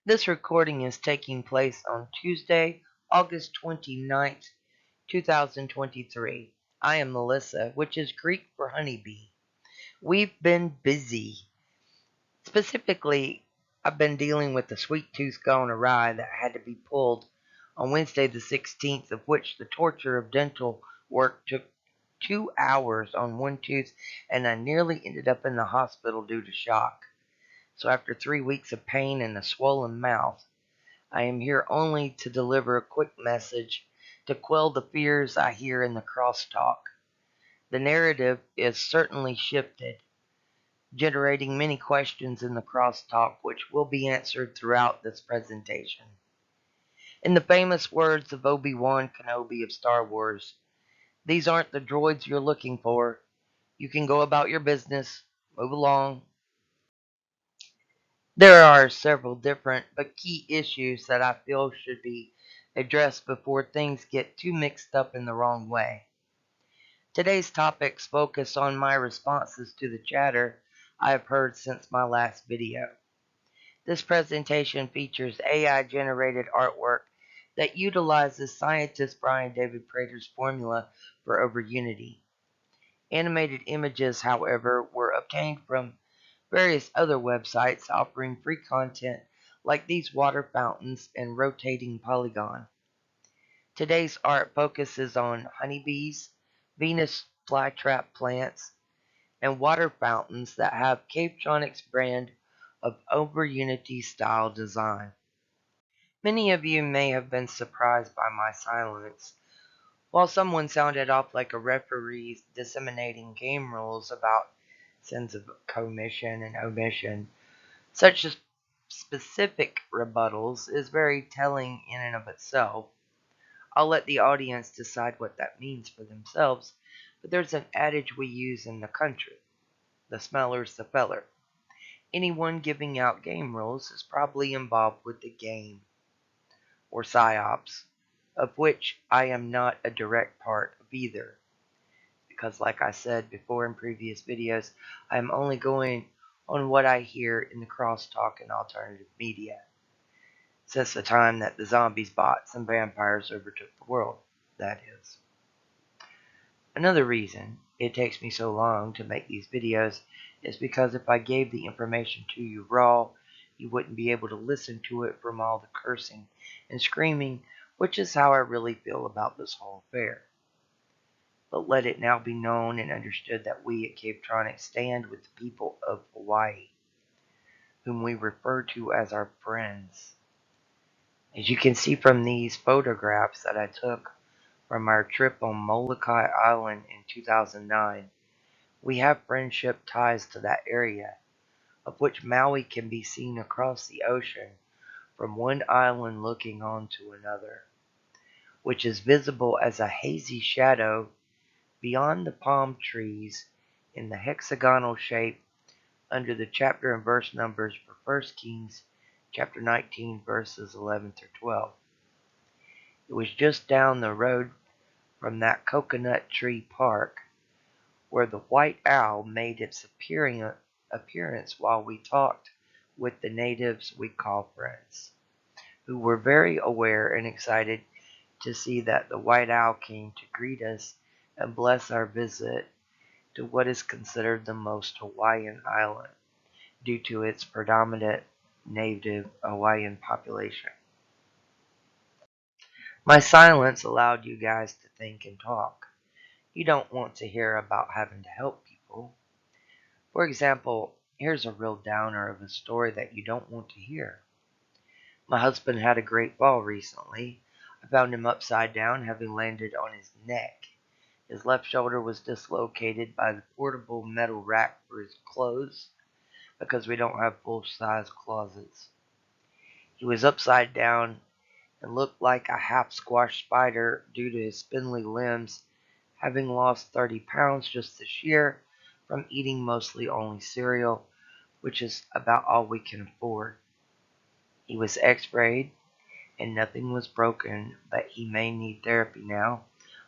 This recording is taking place on Tuesday, August 29th, 2023. I am Melissa, which is Greek for honeybee. We've been busy. Specifically, I've been dealing with a sweet tooth gone awry that had to be pulled on Wednesday the 16th, of which the torture of dental work took 2 hours on one tooth, and I nearly ended up in the hospital due to shock. So after 3 weeks of pain and a swollen mouth, I am here only to deliver a quick message to quell the fears I hear in the crosstalk. The narrative is certainly shifted, generating many questions in the crosstalk which will be answered throughout this presentation. In the famous words of Obi-Wan Kenobi of Star Wars, these aren't the droids you're looking for. You can go about your business. Move along. There are several different but key issues that I feel should be addressed before things get too mixed up in the wrong way. Today's topics focus on my responses to the chatter I have heard since my last video. This presentation features AI-generated artwork that utilizes scientist Brian David Prater's formula for over-unity. Animated images, however, were obtained from various other websites offering free content like these water fountains and rotating polygon. Today's art focuses on honeybees, Venus flytrap plants, and water fountains that have Cavetronics brand of over-unity style design. Many of you may have been surprised by my silence, while someone sounded off like a referee disseminating game rules about sins of commission and omission. Such specific rebuttals is very telling in and of itself. I'll let the audience decide what that means for themselves, but there's an adage we use in the country: the smeller's the feller. Anyone giving out game rules is probably involved with the game, or psyops, of which I am not a direct part of either. Because like I said before in previous videos, I am only going on what I hear in the crosstalk and alternative media, since the time that the zombies, bots, and vampires overtook the world, that is. Another reason it takes me so long to make these videos is because if I gave the information to you raw, you wouldn't be able to listen to it from all the cursing and screaming, which is how I really feel about this whole affair. But let it now be known and understood that we at Cavetronics stand with the people of Hawaii, whom we refer to as our friends. As you can see from these photographs that I took from our trip on Molokai Island in 2009, we have friendship ties to that area, of which Maui can be seen across the ocean from one island looking onto another, which is visible as a hazy shadow beyond the palm trees in the hexagonal shape under the chapter and verse numbers for 1 Kings chapter 19 verses 11 through 12. It was just down the road from that coconut tree park where the white owl made its appearance while we talked with the natives we call friends, who were very aware and excited to see that the white owl came to greet us and bless our visit to what is considered the most Hawaiian island due to its predominant native Hawaiian population. My silence allowed you guys to think and talk. You don't want to hear about having to help people. For example, here's a real downer of a story that you don't want to hear. My husband had a great fall recently. I found him upside down, having landed on his neck. His left shoulder was dislocated by the portable metal rack for his clothes, because we don't have full-size closets. He was upside down and looked like a half-squashed spider due to his spindly limbs, having lost 30 pounds just this year from eating mostly only cereal, which is about all we can afford. He was x-rayed and nothing was broken, but he may need therapy now,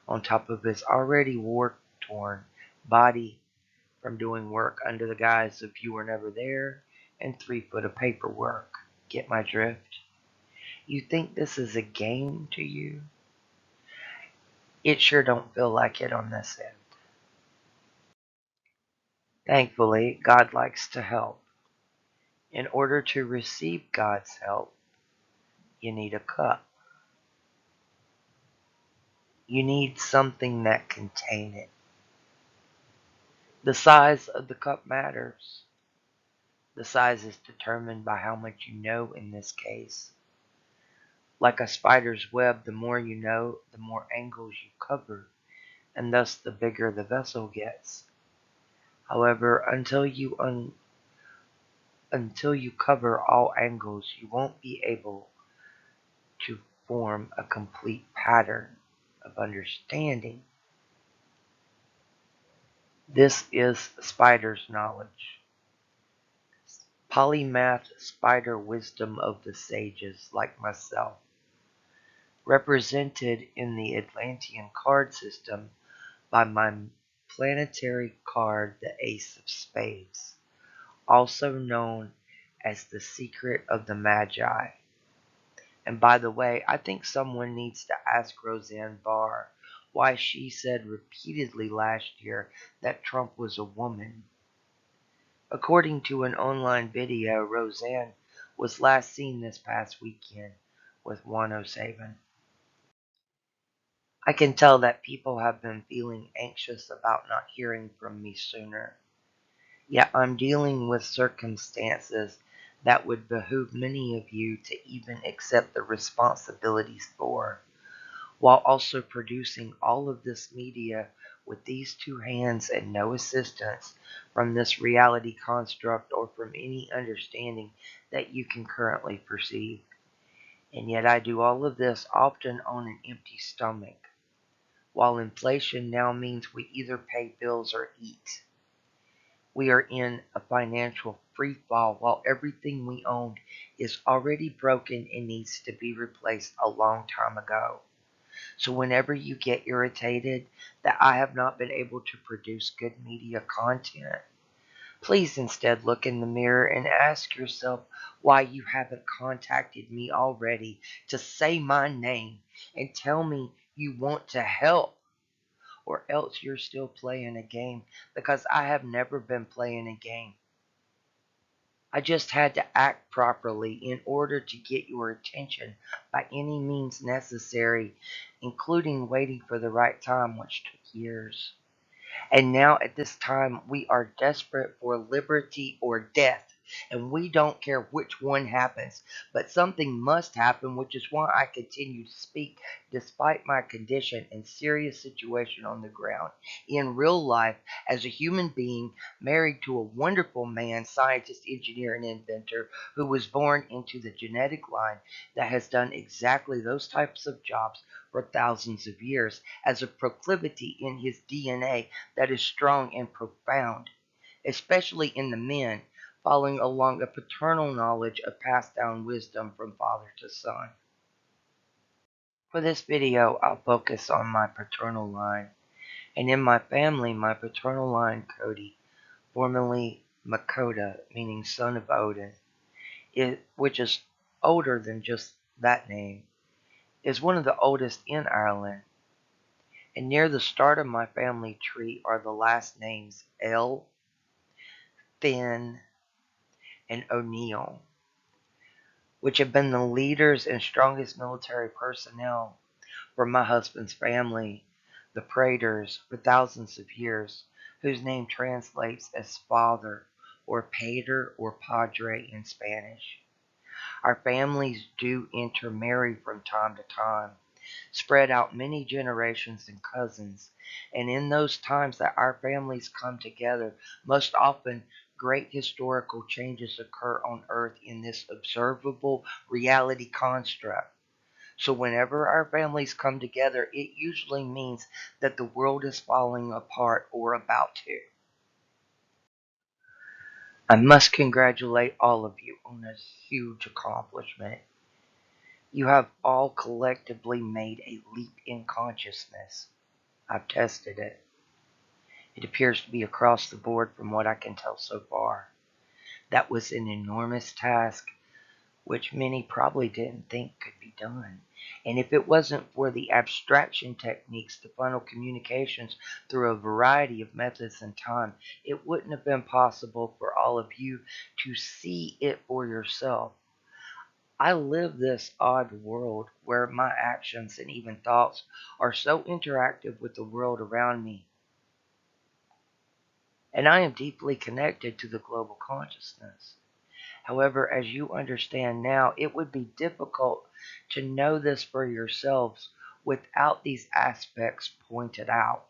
on top of his already war-torn body from doing work under the guise of you were never there and 3 foot of paperwork. Get my drift? You think this is a game to you? It sure don't feel like it on this end. Thankfully, God likes to help. In order to receive God's help, you need a cup. You need something that can contain it. The size of the cup matters. The size is determined by how much you know in this case. Like a spider's web, the more you know, the more angles you cover, and thus the bigger the vessel gets. However, until you cover all angles, you won't be able to form a complete pattern of understanding. This is spider's knowledge. Polymath spider wisdom of the sages like myself, represented in the Atlantean card system by my planetary card, the Ace of Spades, also known as the Secret of the Magi. And by the way, I think someone needs to ask Roseanne Barr why she said repeatedly last year that Trump was a woman. According to an online video, Roseanne was last seen this past weekend with 107. I can tell that people have been feeling anxious about not hearing from me sooner. Yet I'm dealing with circumstances that would behoove many of you to even accept the responsibilities for, while also producing all of this media with these two hands and no assistance from this reality construct or from any understanding that you can currently perceive. And yet I do all of this often on an empty stomach, while inflation now means we either pay bills or eat. We are in a financial free fall while everything we own is already broken and needs to be replaced a long time ago. So whenever you get irritated that I have not been able to produce good media content, please instead look in the mirror and ask yourself why you haven't contacted me already to say my name and tell me you want to help, or else you're still playing a game, because I have never been playing a game. I just had to act properly in order to get your attention by any means necessary, including waiting for the right time, which took years. And now at this time, we are desperate for liberty or death. And we don't care which one happens. But something must happen, which is why I continue to speak despite my condition and serious situation on the ground. In real life, as a human being, married to a wonderful man, scientist, engineer, and inventor, who was born into the genetic line that has done exactly those types of jobs for thousands of years, as a proclivity in his DNA that is strong and profound, especially in the men, following along a paternal knowledge of passed down wisdom from father to son. For this video, I'll focus on my paternal line, and in my family, my paternal line, Cody, formerly Makota, meaning son of Odin, which is older than just that name, is one of the oldest in Ireland. And near the start of my family tree are the last names L, Finn, and O'Neill, which have been the leaders and strongest military personnel for my husband's family, the Praters, for thousands of years, whose name translates as father, or pater, or padre in Spanish. Our families do intermarry from time to time, spread out many generations and cousins, and in those times that our families come together, most often great historical changes occur on earth in this observable reality construct. So whenever our families come together, it usually means that the world is falling apart or about to. I must congratulate all of you on a huge accomplishment. You have all collectively made a leap in consciousness. I've tested it. It appears to be across the board from what I can tell so far. That was an enormous task, which many probably didn't think could be done. And if it wasn't for the abstraction techniques to funnel communications through a variety of methods and time, it wouldn't have been possible for all of you to see it for yourself. I live this odd world where my actions and even thoughts are so interactive with the world around me. And I am deeply connected to the global consciousness. However, as you understand now, it would be difficult to know this for yourselves without these aspects pointed out.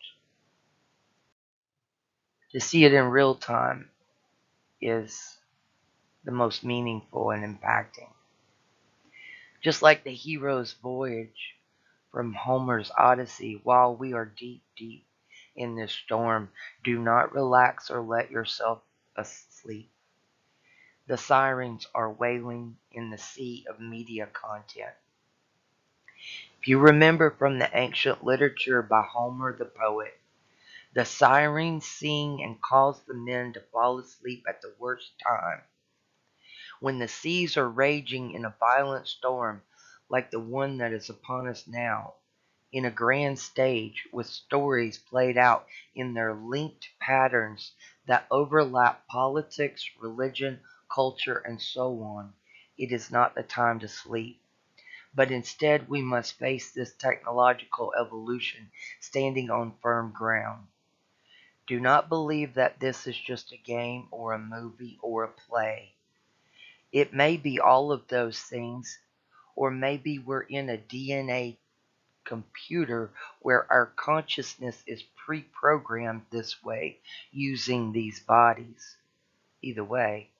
To see it in real time is the most meaningful and impacting. Just like the hero's voyage from Homer's Odyssey, while we are deep, deep in this storm, do not relax or let yourself asleep. The sirens are wailing in the sea of media content. If you remember from the ancient literature by Homer the poet, the sirens sing and cause the men to fall asleep at the worst time, when the seas are raging in a violent storm like the one that is upon us now, in a grand stage with stories played out in their linked patterns that overlap politics, religion, culture, and so on. It is not the time to sleep. But instead, we must face this technological evolution standing on firm ground. Do not believe that this is just a game or a movie or a play. It may be all of those things, or maybe we're in a DNA computer where our consciousness is pre-programmed this way using these bodies. Either way,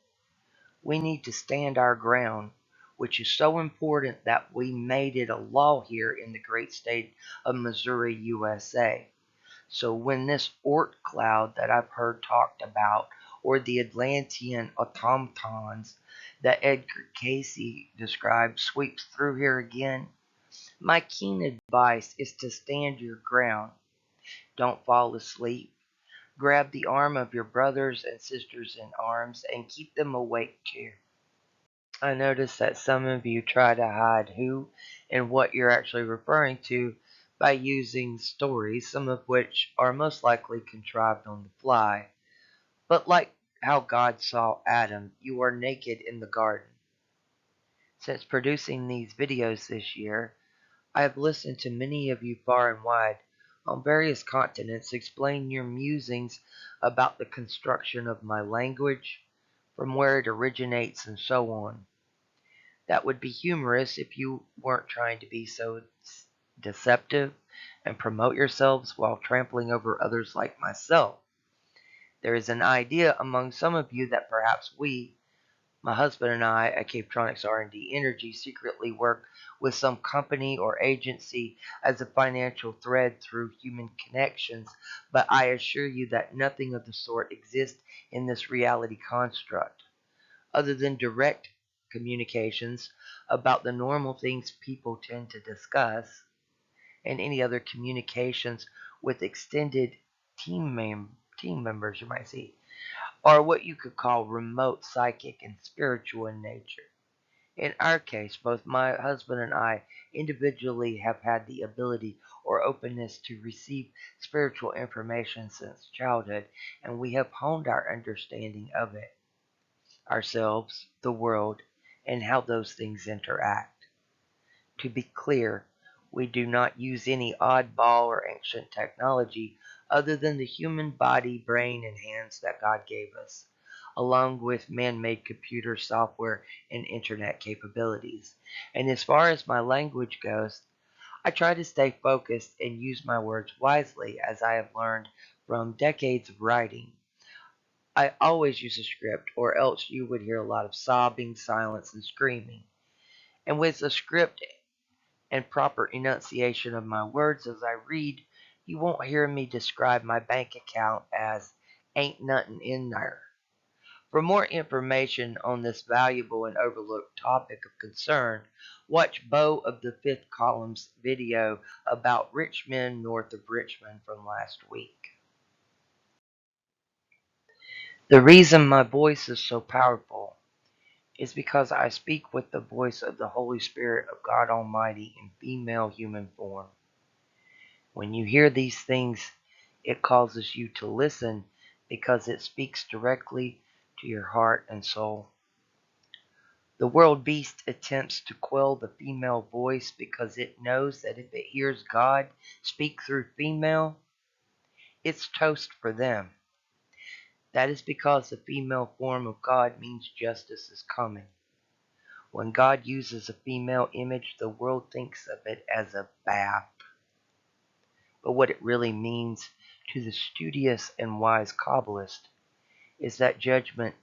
we need to stand our ground, which is so important that we made it a law here in the great state of Missouri, USA. So when this Oort cloud that I've heard talked about, or the Atlantean automatons that Edgar Casey described, sweeps through here again, my keen advice is to stand your ground. Don't fall asleep. Grab the arm of your brothers and sisters in arms and keep them awake too. I notice that some of you try to hide who and what you're actually referring to by using stories, some of which are most likely contrived on the fly. But like how God saw Adam, you are naked in the garden. Since producing these videos this year, I have listened to many of you far and wide on various continents explain your musings about the construction of my language, from where it originates, and so on. That would be humorous if you weren't trying to be so deceptive and promote yourselves while trampling over others like myself. There is an idea among some of you that perhaps we, my husband and I at Capetronics R&D Energy, secretly work with some company or agency as a financial thread through human connections, but I assure you that nothing of the sort exists in this reality construct, other than direct communications about the normal things people tend to discuss, and any other communications with extended team members you might see, or what you could call remote psychic and spiritual in nature. In our case, both my husband and I individually have had the ability or openness to receive spiritual information since childhood, and we have honed our understanding of it, ourselves, the world, and how those things interact. To be clear, we do not use any oddball or ancient technology other than the human body, brain, and hands that God gave us, along with man-made computer software and internet capabilities. And as far as my language goes, I try to stay focused and use my words wisely, as I have learned from decades of writing. I always use a script, or else you would hear a lot of sobbing, silence, and screaming. And with a script and proper enunciation of my words as I read, you won't hear me describe my bank account as "ain't nothing in there." For more information on this valuable and overlooked topic of concern, watch Bo of the Fifth Column's video about rich men north of Richmond from last week. The reason my voice is so powerful is because I speak with the voice of the Holy Spirit of God Almighty in female human form. When you hear these things, it causes you to listen because it speaks directly to your heart and soul. The world beast attempts to quell the female voice because it knows that if it hears God speak through female, it's toast for them. That is because the female form of God means justice is coming. When God uses a female image, the world thinks of it as a bath. But what it really means to the studious and wise Kabbalist is that judgment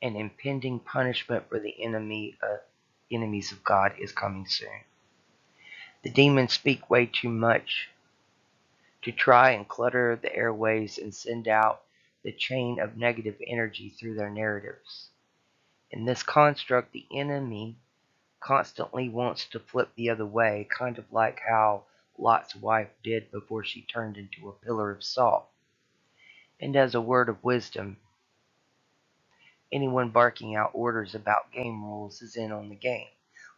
and impending punishment for the enemies of God is coming soon. The demons speak way too much to try and clutter the airways and send out the chain of negative energy through their narratives. In this construct, the enemy constantly wants to flip the other way, kind of like how Lot's wife did before she turned into a pillar of salt. And as a word of wisdom, anyone barking out orders about game rules is in on the game.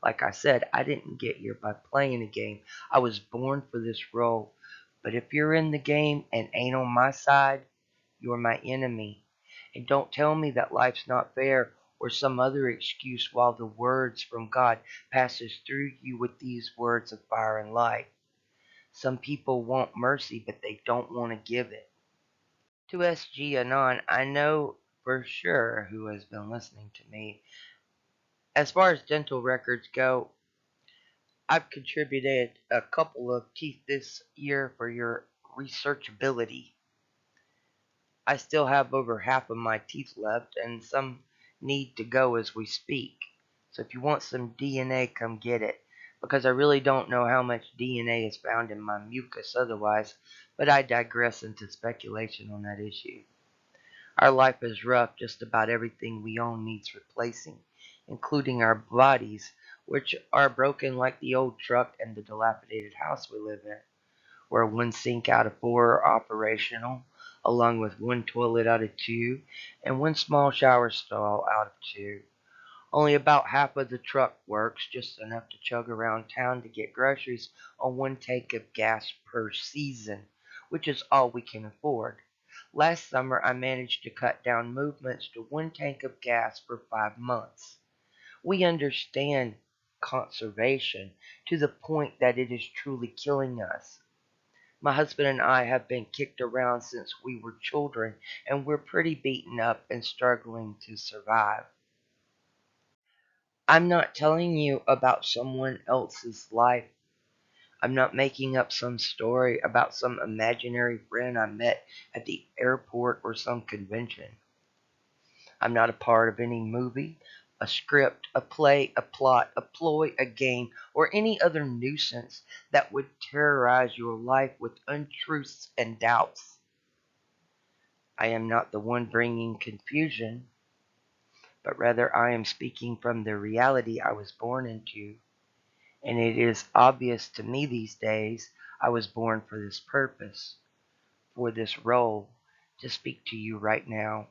Like I said, I didn't get here by playing a game. I was born for this role. But if you're in the game and ain't on my side, you're my enemy. And don't tell me that life's not fair or some other excuse while the words from God passes through you with these words of fire and light. Some people want mercy, but they don't want to give it. To SG Anon, I know for sure who has been listening to me. As far as dental records go, I've contributed a couple of teeth this year for your researchability. I still have over half of my teeth left, and some need to go as we speak. So if you want some DNA, come get it. Because I really don't know how much DNA is found in my mucus otherwise, but I digress into speculation on that issue. Our life is rough. Just about everything we own needs replacing, including our bodies, which are broken like the old truck and the dilapidated house we live in, where one sink out of four are operational, along with one toilet out of two, and one small shower stall out of two. Only about half of the truck works, just enough to chug around town to get groceries on one tank of gas per season, which is all we can afford. Last summer, I managed to cut down movements to one tank of gas for 5 months. We understand conservation to the point that it is truly killing us. My husband and I have been kicked around since we were children, and we're pretty beaten up and struggling to survive. I'm not telling you about someone else's life. I'm not making up some story about some imaginary friend I met at the airport or some convention. I'm not a part of any movie, a script, a play, a plot, a ploy, a game, or any other nuisance that would terrorize your life with untruths and doubts. I am not the one bringing confusion, but rather I am speaking from the reality I was born into. And it is obvious to me these days I was born for this purpose, for this role, to speak to you right now.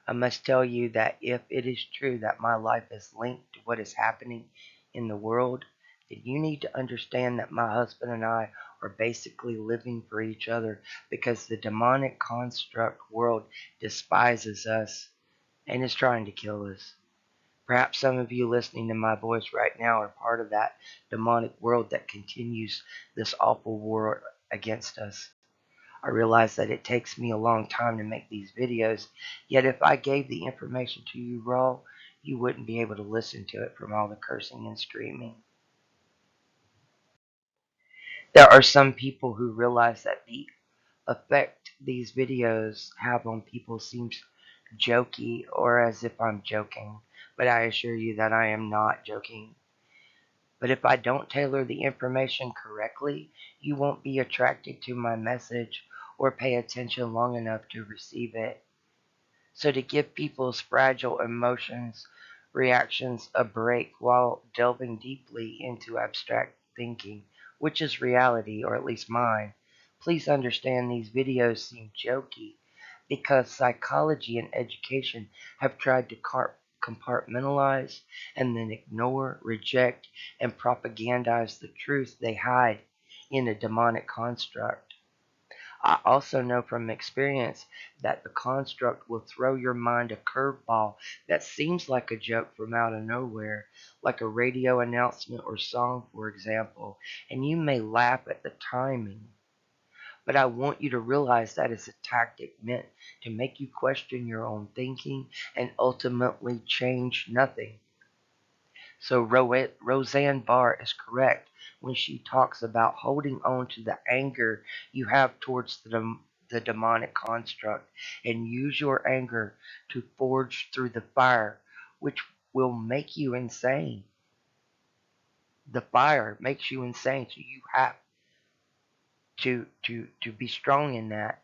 I must tell you that if it is true that my life is linked to what is happening in the world, then you need to understand that my husband and I are basically living for each other because the demonic construct world despises us and is trying to kill us. Perhaps some of you listening to my voice right now are part of that demonic world that continues this awful war against us. I realize that it takes me a long time to make these videos, yet if I gave the information to you raw, you wouldn't be able to listen to it from all the cursing and screaming. There are some people who realize that the effect these videos have on people seems jokey or as if I'm joking, but I assure you that I am not joking. But if I don't tailor the information correctly, you won't be attracted to my message or pay attention long enough to receive it. So to give people's fragile emotions, reactions a break while delving deeply into abstract thinking, which is reality, or at least mine, please understand these videos seem jokey because psychology and education have tried to compartmentalize, and then ignore, reject, and propagandize the truth they hide in a demonic construct. I also know from experience that the construct will throw your mind a curveball that seems like a joke from out of nowhere, like a radio announcement or song, for example, and you may laugh at the timing. But I want you to realize that is a tactic meant to make you question your own thinking and ultimately change nothing. So Roseanne Barr is correct when she talks about holding on to the anger you have towards the demonic construct and use your anger to forge through the fire, which will make you insane. The fire makes you insane, so you have to be strong in that,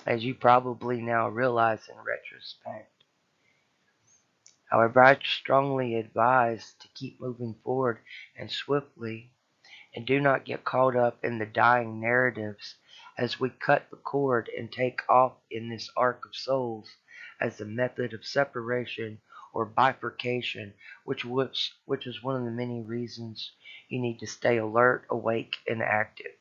as you probably now realize in retrospect. However, I strongly advise to keep moving forward and swiftly, and do not get caught up in the dying narratives as we cut the cord and take off in this arc of souls as a method of separation or bifurcation, which is one of the many reasons you need to stay alert, awake, and active.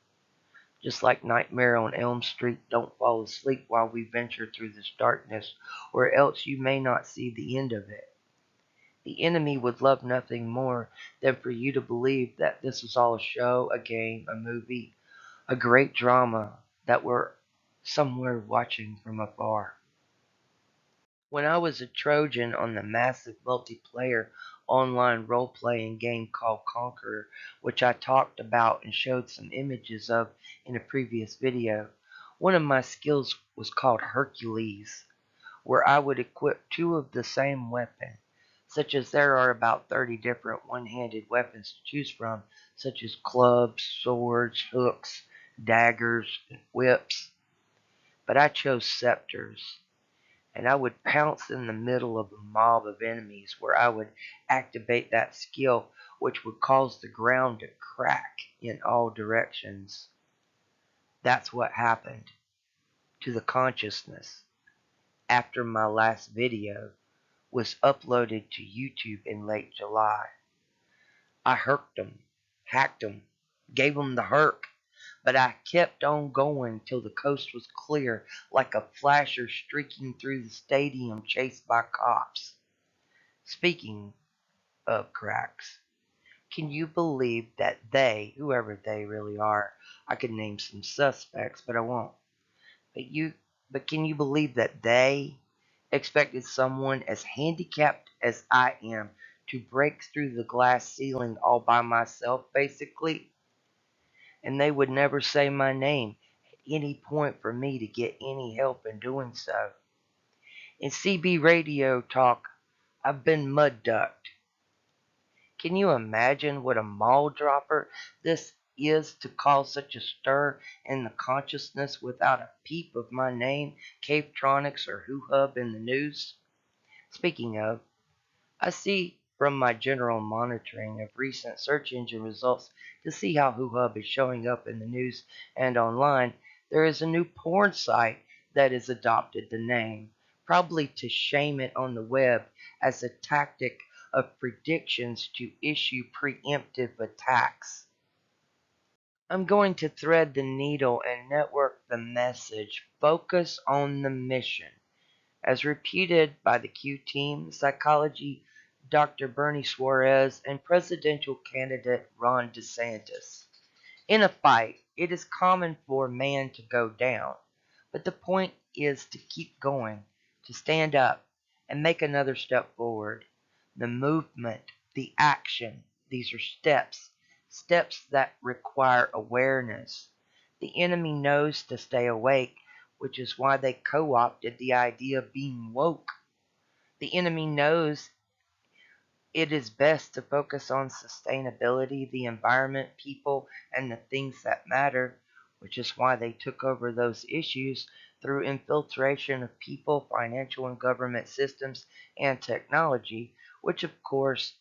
Just like Nightmare on Elm Street, don't fall asleep while we venture through this darkness, or else you may not see the end of it. The enemy would love nothing more than for you to believe that this is all a show, a game, a movie, a great drama that we're somewhere watching from afar. When I was a Trojan on the massive multiplayer online role-playing game called Conqueror, which I talked about and showed some images of in a previous video, one of my skills was called Hercules, where I would equip two of the same weapon, such as there are about 30 different one-handed weapons to choose from, such as clubs, swords, hooks, daggers, and whips. But I chose scepters, and I would pounce in the middle of a mob of enemies where I would activate that skill, which would cause the ground to crack in all directions. That's what happened to the consciousness after my last video was uploaded to YouTube in late July. I herked 'em, hacked 'em, gave 'em the herk, but I kept on going till the coast was clear, like a flasher streaking through the stadium chased by cops. Speaking of cracks, can you believe that they, whoever they really are, I could name some suspects, but I won't. But can you believe that they expected someone as handicapped as I am to break through the glass ceiling all by myself, basically? And they would never say my name at any point for me to get any help in doing so. In CB radio talk, I've been mud ducked. Can you imagine what a mall dropper this is to cause such a stir in the consciousness without a peep of my name, Cavetronics, or Who Hub in the news? Speaking of, I see from my general monitoring of recent search engine results to see how Who Hub is showing up in the news and online, there is a new porn site that has adopted the name, probably to shame it on the web as a tactic of predictions to issue preemptive attacks. I'm going to thread the needle and network the message. Focus on the mission. As repeated by the Q team, psychology Dr. Bernie Suarez, and presidential candidate Ron DeSantis. In a fight, it is common for a man to go down, but the point is to keep going, to stand up, and make another step forward. The movement, the action, these are steps, steps that require awareness. The enemy knows to stay awake, which is why they co-opted the idea of being woke. The enemy knows it is best to focus on sustainability, the environment, people, and the things that matter, which is why they took over those issues through infiltration of people, financial and government systems, and technology, which of course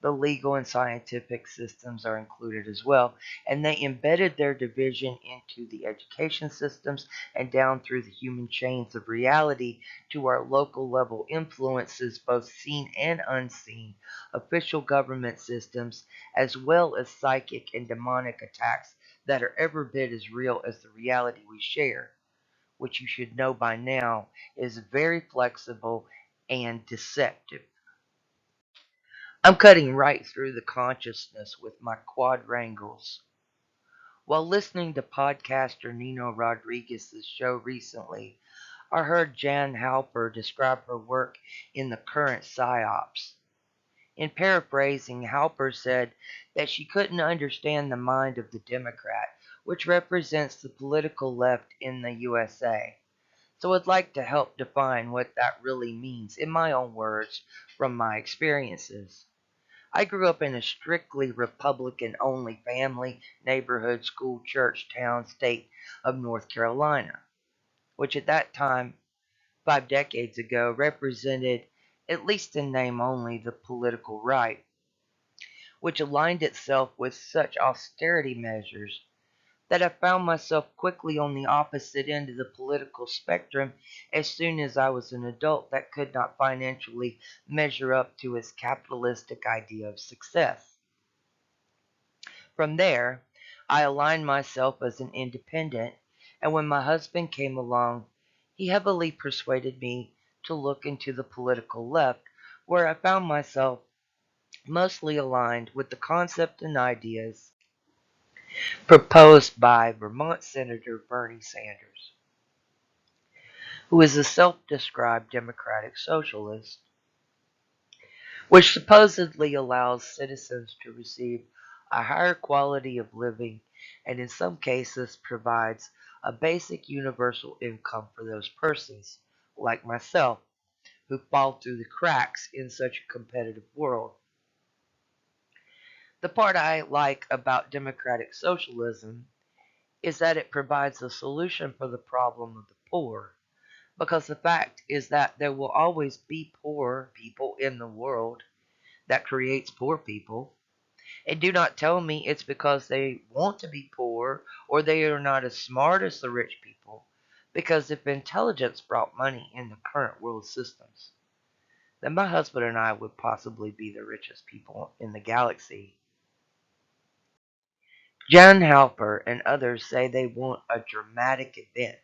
The legal and scientific systems are included as well, and they embedded their division into the education systems and down through the human chains of reality to our local level influences, both seen and unseen, official government systems, as well as psychic and demonic attacks that are every bit as real as the reality we share, which you should know by now is very flexible and deceptive. I'm cutting right through the consciousness with my quadrangles. While listening to podcaster Nino Rodriguez's show recently, I heard Jan Halper describe her work in the current psyops. In paraphrasing, Halper said that she couldn't understand the mind of the Democrat, which represents the political left in the USA. So I'd like to help define what that really means in my own words from my experiences. I grew up in a strictly Republican-only family, neighborhood, school, church, town, state of North Carolina, which at that time, 5 decades ago, represented, at least in name only, the political right, which aligned itself with such austerity measures that I found myself quickly on the opposite end of the political spectrum as soon as I was an adult that could not financially measure up to its capitalistic idea of success. From there, I aligned myself as an independent, and when my husband came along, he heavily persuaded me to look into the political left, where I found myself mostly aligned with the concept and ideas proposed by Vermont Senator Bernie Sanders, who is a self-described democratic socialist, which supposedly allows citizens to receive a higher quality of living and in some cases provides a basic universal income for those persons, like myself, who fall through the cracks in such a competitive world. The part I like about democratic socialism is that it provides a solution for the problem of the poor, because the fact is that there will always be poor people in the world that creates poor people. And do not tell me it's because they want to be poor or they are not as smart as the rich people. Because if intelligence brought money in the current world systems, then my husband and I would possibly be the richest people in the galaxy. Jan Halper and others say they want a dramatic event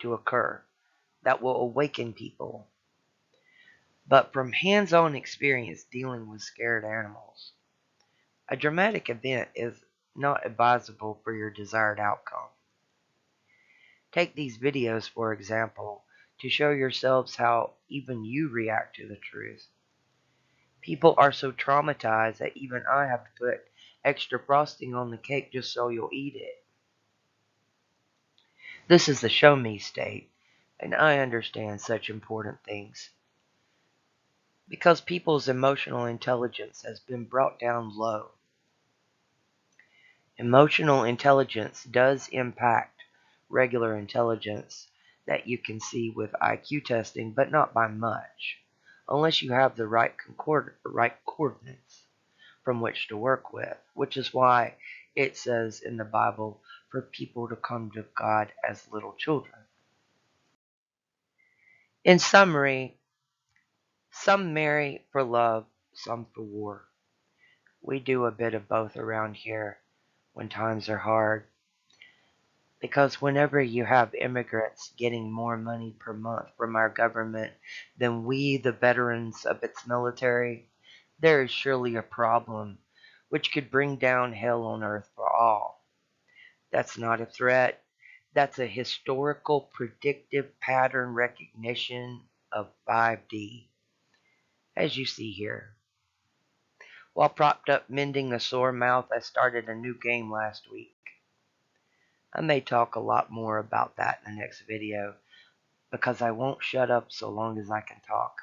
to occur that will awaken people. But from hands-on experience dealing with scared animals, a dramatic event is not advisable for your desired outcome. Take these videos, for example, to show yourselves how even you react to the truth. People are so traumatized that even I have to put extra frosting on the cake just so you'll eat it. This is the show me state, and I understand such important things. Because people's emotional intelligence has been brought down low. Emotional intelligence does impact regular intelligence that you can see with IQ testing, but not by much, unless you have the right coordinates from which to work with, which is why it says in the Bible for people to come to God as little children. In summary, some marry for love, some for war. We do a bit of both around here when times are hard. Because whenever you have immigrants getting more money per month from our government than we, the veterans of its military, there is surely a problem which could bring down hell on earth for all. That's not a threat. That's a historical predictive pattern recognition of 5D, as you see here. While propped up mending a sore mouth, I started a new game last week. I may talk a lot more about that in the next video, because I won't shut up so long as I can talk.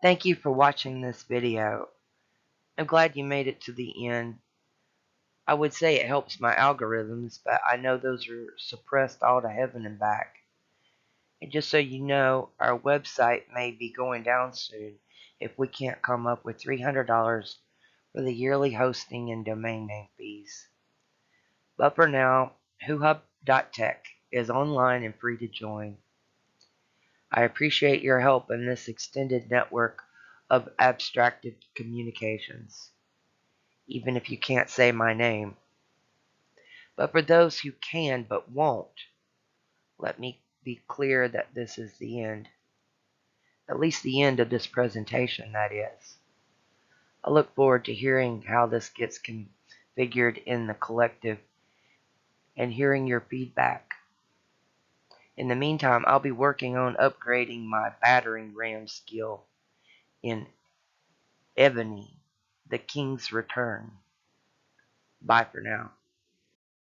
Thank you for watching this video. I'm glad you made it to the end. I would say it helps my algorithms, but I know those are suppressed all to heaven and back. And just so you know, our website may be going down soon. if we can't come up with $300 for the yearly hosting and domain name fees. But for now, WhoHub.tech is online and free to join. I appreciate your help in this extended network of abstracted communications, even if you can't say my name. But for those who can but won't, let me be clear that this is the end. At least the end of this presentation, that is. I look forward to hearing how this gets configured in the collective and hearing your feedback. In the meantime, I'll be working on upgrading my battering ram skill in Ebony, the King's Return. Bye for now.